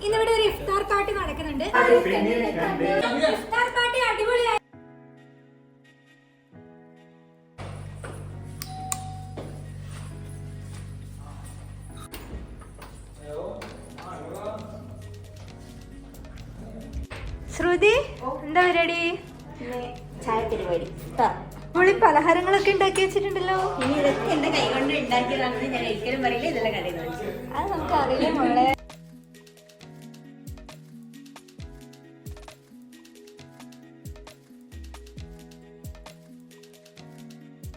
ഇന്നിവിടെ ഒരു ഇഫ്താർ പാർട്ടി നടക്കുന്നുണ്ട്. ഇഫ്താർ പാർട്ടി അടിപൊളിയായി. ശ്രുതി, എന്താ പരിപാടി? ചായ പരിപാടി. പുളി പലഹാരങ്ങളൊക്കെ ഉണ്ടാക്കി വെച്ചിട്ടുണ്ടല്ലോ. ഇനി ഇതൊക്കെ എന്റെ കൈ കൊണ്ട് ഉണ്ടാക്കിയതാണെന്ന് ഞാൻ ഒരിക്കലും പറയില്ല. ഇതെല്ലാം കടയിൽ നിന്ന് അത് നമുക്ക് അറിയാം മോളെ.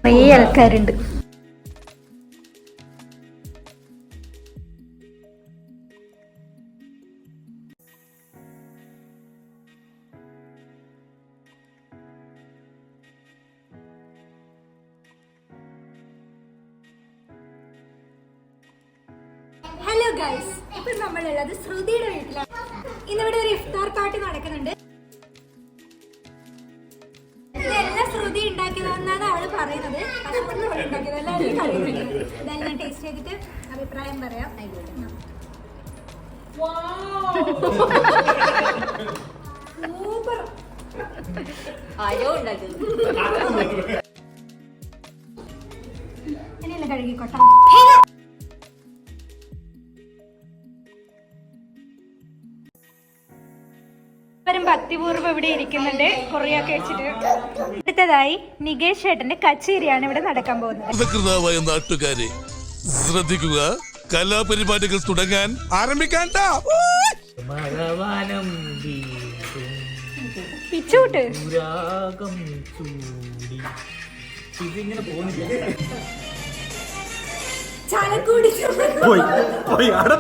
കുറേ ആൾക്കാരുണ്ട്. ഹലോ ഗൈസ്, ഇപ്പൊ നമ്മളുള്ളത് ശ്രുതിയുടെ വീട്ടിലാണ്. ഇന്നിവിടെ ഒരു ഇഫ്താർ പാർട്ടി നടക്കുന്നുണ്ട്. ഇതെല്ലാം ശ്രുതി ഉണ്ടാക്കിയതെന്നാണ് അവള് പറയുന്നത്. ഇതെല്ലാം ഞാൻ ടേസ്റ്റ് ചെയ്തിട്ട് അഭിപ്രായം പറയാം. സൂപ്പർ. ആരോ ഉണ്ടാക്കിയത് ഇനിയല്ല കഴുകിക്കോട്ടെ. ഭക്തിപൂർവ്വം ഇവിടെ ഇരിക്കുന്നുണ്ട്. കൊറിയൊക്കെ വെച്ചിട്ട്. അടുത്തതായി നികേഷ് ചേട്ടന്റെ കച്ചേരിയാണ് ഇവിടെ നടക്കാൻ പോകുന്നത്. നാട്ടുകാരെ ശ്രദ്ധിക്കുക, കലാപരിപാടികൾ തുടങ്ങാൻ ആരംഭിക്കാൻ. പിച്ചൂട്ട് ചാലക്കുടി പോയി